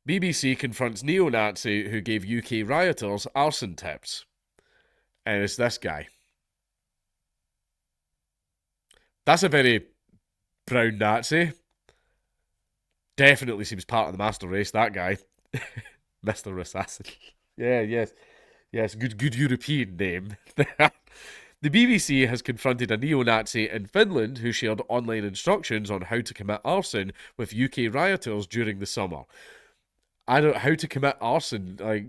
BBC confronts neo-Nazi who gave UK rioters arson tips. And it's this guy. That's a very brown Nazi. Definitely seems part of the master race, that guy. Mr. Assassin. Yeah, yes. Yes, good European name. The BBC has confronted a neo-Nazi in Finland who shared online instructions on how to commit arson with UK rioters during the summer. I don't how to commit arson. Like,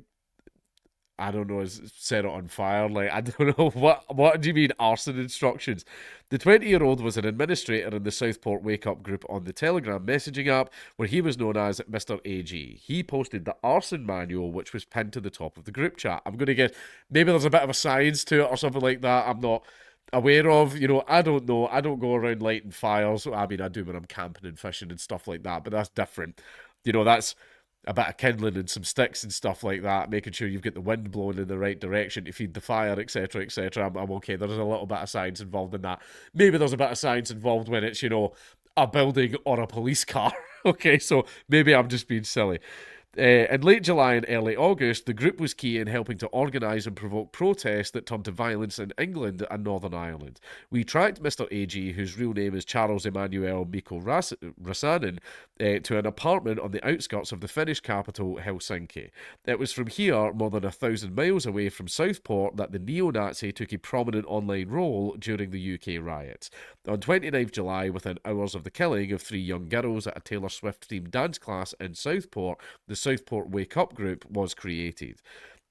I don't know, set it on fire. Like, I don't know what do you mean arson instructions? The 20-year-old was an administrator in the Southport Wake Up group on the Telegram messaging app, where he was known as Mr. AG. He posted the arson manual, which was pinned to the top of the group chat. I'm going to guess maybe there's a bit of a science to it or something like that. I'm not aware of. I don't know. I don't go around lighting fires. I mean, I do when I'm camping and fishing and stuff like that, but that's different. That's a bit of kindling and some sticks and stuff like that, making sure you've got the wind blowing in the right direction to feed the fire, etc., etc. I'm okay. There's a little bit of science involved in that. Maybe there's a bit of science involved when it's, a building or a police car. Okay, so maybe I'm just being silly. In late July and early August, the group was key in helping to organise and provoke protests that turned to violence in England and Northern Ireland. We tracked Mr. AG, whose real name is Charles Emmanuel Mikko Rasanen, to an apartment on the outskirts of the Finnish capital, Helsinki. It was from here, more than 1,000 miles away from Southport, that the neo-Nazi took a prominent online role during the UK riots. On 29th July, within hours of the killing of 3 young girls at a Taylor Swift-themed dance class in Southport, the Southport Wake Up group was created.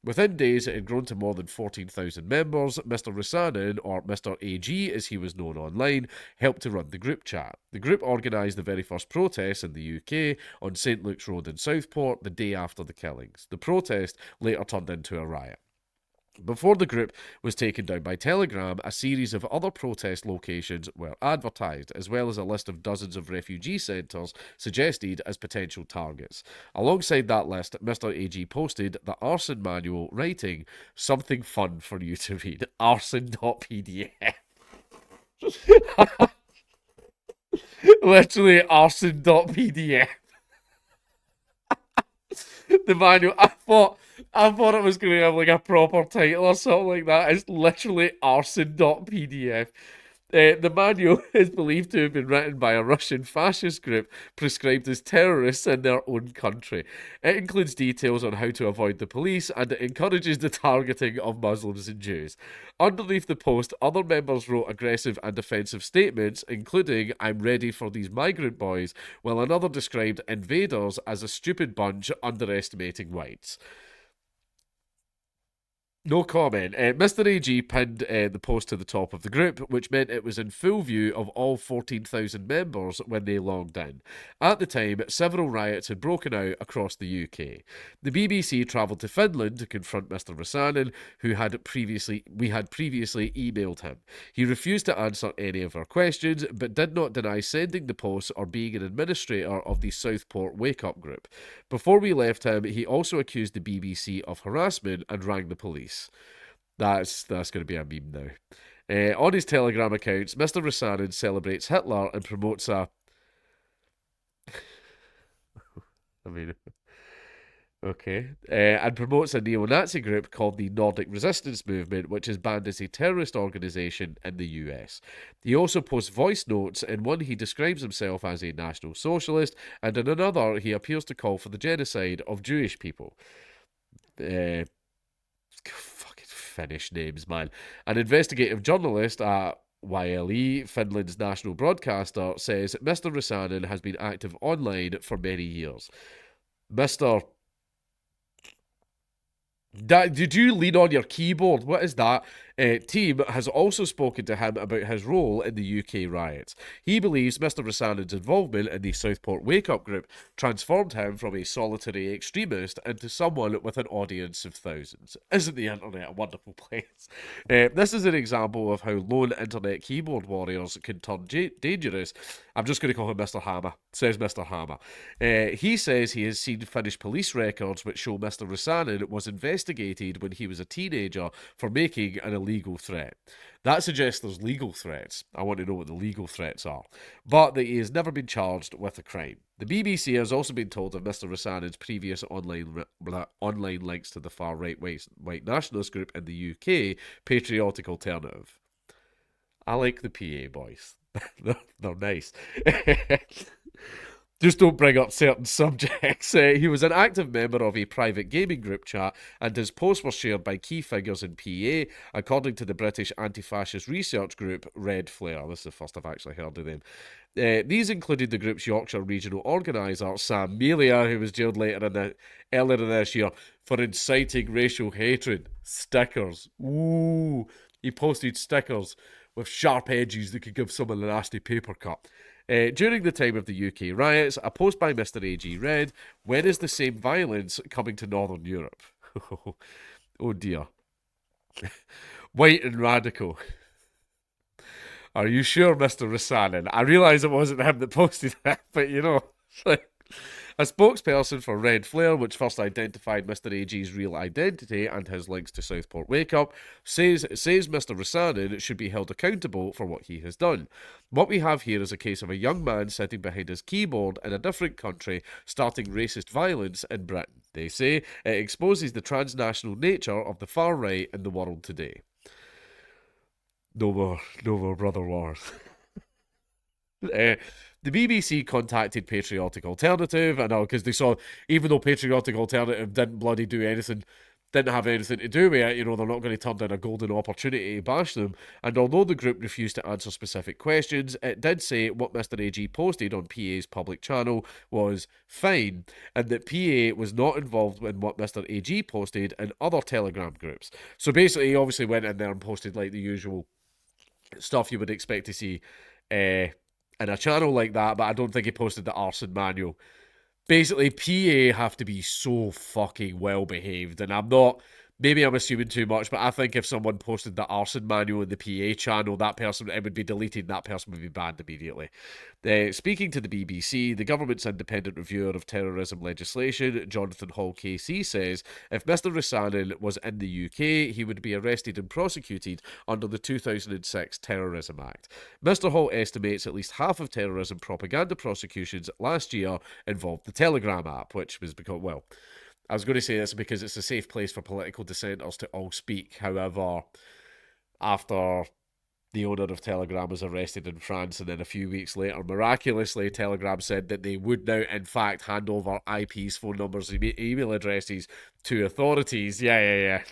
Within days, it had grown to more than 14,000 members. Mr. Rasanen, or Mr. AG as he was known online, helped to run the group chat. The group organised the very first protests in the UK on St. Luke's Road in Southport the day after the killings. The protest later turned into a riot. Before the group was taken down by Telegram, a series of other protest locations were advertised, as well as a list of dozens of refugee centres suggested as potential targets. Alongside that list, Mr. AG posted the arson manual, writing, "Something fun for you to read. Arson.pdf." Literally arson.pdf. The manual. I thought it was going to have like a proper title or something like that. It's literally arson.pdf. The manual is believed to have been written by a Russian fascist group prescribed as terrorists in their own country. It includes details on how to avoid the police, and it encourages the targeting of Muslims and Jews. Underneath the post, other members wrote aggressive and offensive statements, including, "I'm ready for these migrant boys," while another described invaders as a stupid bunch underestimating whites. No comment. Mr. AG pinned the post to the top of the group, which meant it was in full view of all 14,000 members when they logged in. At the time, several riots had broken out across the UK. The BBC travelled to Finland to confront Mr. Rasanen, we had previously emailed him. He refused to answer any of our questions, but did not deny sending the posts or being an administrator of the Southport Wake Up group. Before we left him, he also accused the BBC of harassment and rang the police. That's going to be a meme now. On his Telegram accounts, Mr. Rasanen celebrates Hitler and promotes a. I mean, okay. And promotes a neo-Nazi group called the Nordic Resistance Movement, which is banned as a terrorist organisation in the US. He also posts voice notes. In one, he describes himself as a National Socialist, and in another, he appears to call for the genocide of Jewish people. Fucking Finnish names, man. An investigative journalist at YLE, Finland's national broadcaster, says Mr. Rasanen has been active online for many years. Mr. Did you lean on your keyboard? What is that? Team has also spoken to him about his role in the UK riots. He believes Mr. Rasanen's involvement in the Southport Wake Up group transformed him from a solitary extremist into someone with an audience of thousands. Isn't the internet a wonderful place? This is an example of how lone internet keyboard warriors can turn dangerous. I'm just going to call him Mr. Hammer, says Mr. Hammer. He says he has seen Finnish police records which show Mr. Rasanen was investigated when he was a teenager for making an illegal legal threat. That suggests there's legal threats. I want to know what the legal threats are. But that he has never been charged with a crime. The BBC has also been told of Mr. Rasanen's previous online links to the far-right white nationalist group in the UK, Patriotic Alternative. I like the PA boys. They're nice. Just don't bring up certain subjects. He was an active member of a private gaming group chat, and his posts were shared by key figures in PA, according to the British anti-fascist research group Red Flare. This is the first I've actually heard of them. These included the group's Yorkshire regional organiser, Sam Melia, who was jailed earlier in this year for inciting racial hatred. Stickers. Ooh. He posted stickers with sharp edges that could give someone a nasty paper cut. During the time of the UK riots, a post by Mr. AG read, "When is the same violence coming to Northern Europe?" Oh dear. White and radical. Are you sure, Mr. Rasanen? I realise it wasn't him that posted that, but you know, a spokesperson for Red Flare, which first identified Mr. AG's real identity and his links to Southport Wake Up, says Mr. Rasanen should be held accountable for what he has done. What we have here is a case of a young man sitting behind his keyboard in a different country starting racist violence in Britain. They say it exposes the transnational nature of the far right in the world today. No more brother wars. The BBC contacted Patriotic Alternative, I know, because they saw, even though Patriotic Alternative didn't bloody do anything, didn't have anything to do with it, you know, they're not going to turn down a golden opportunity to bash them. And although the group refused to answer specific questions, it did say what Mr. AG posted on PA's public channel was fine, and that PA was not involved in what Mr. AG posted in other Telegram groups. So basically, he obviously went in there and posted like the usual stuff you would expect to see in a channel like that, but I don't think he posted the arson manual. Basically, PA have to be so fucking well behaved, and maybe I'm assuming too much, but I think if someone posted the arson manual in the PA channel, it would be deleted and that person would be banned immediately. Speaking to the BBC, the government's independent reviewer of terrorism legislation, Jonathan Hall KC, says if Mr. Rasanen was in the UK, he would be arrested and prosecuted under the 2006 Terrorism Act. Mr. Hall estimates at least half of terrorism propaganda prosecutions last year involved the Telegram app, which was because, well, I was going to say this because it's a safe place for political dissenters to all speak. However, after the owner of Telegram was arrested in France, and then a few weeks later, miraculously, Telegram said that they would now, in fact, hand over IPs, phone numbers, email addresses to authorities. Yeah.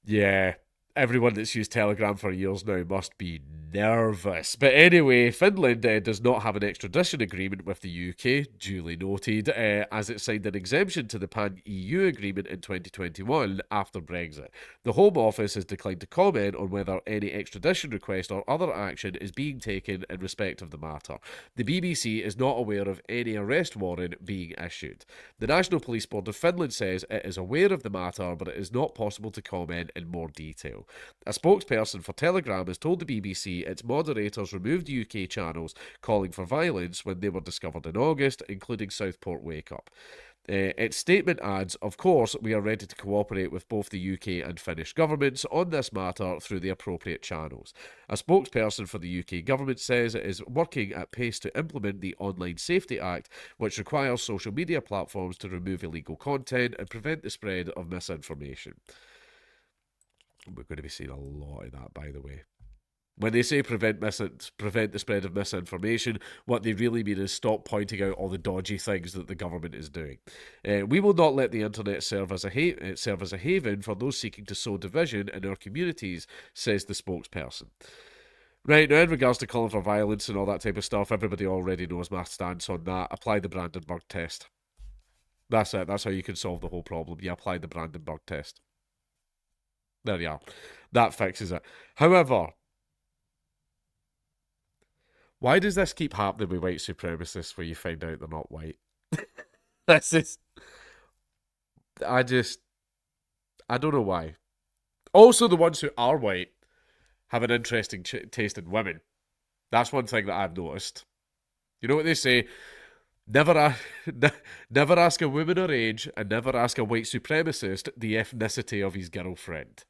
Yeah. Everyone that's used Telegram for years now must be nervous. But anyway, Finland does not have an extradition agreement with the UK, duly noted, as it signed an exemption to the pan-EU agreement in 2021 after Brexit. The Home Office has declined to comment on whether any extradition request or other action is being taken in respect of the matter. The BBC is not aware of any arrest warrant being issued. The National Police Board of Finland says it is aware of the matter, but it is not possible to comment in more detail. A spokesperson for Telegram has told the BBC its moderators removed UK channels calling for violence when they were discovered in August, including Southport Wake Up. Its statement adds, "Of course, we are ready to cooperate with both the UK and Finnish governments on this matter through the appropriate channels." A spokesperson for the UK government says it is working at pace to implement the Online Safety Act, which requires social media platforms to remove illegal content and prevent the spread of misinformation. We're going to be seeing a lot of that, by the way. When they say prevent the spread of misinformation, what they really mean is stop pointing out all the dodgy things that the government is doing. We will not let the internet serve as a haven for those seeking to sow division in our communities, says the spokesperson. Right, now in regards to calling for violence and all that type of stuff, everybody already knows my stance on that. Apply the Brandenburg test. That's it. That's how you can solve the whole problem. You apply the Brandenburg test. There you are. That fixes it. However, why does this keep happening with white supremacists where you find out they're not white? This is... I don't know why. Also, the ones who are white have an interesting taste in women. That's one thing that I've noticed. You know what they say? Never ask a woman her age, and never ask a white supremacist the ethnicity of his girlfriend.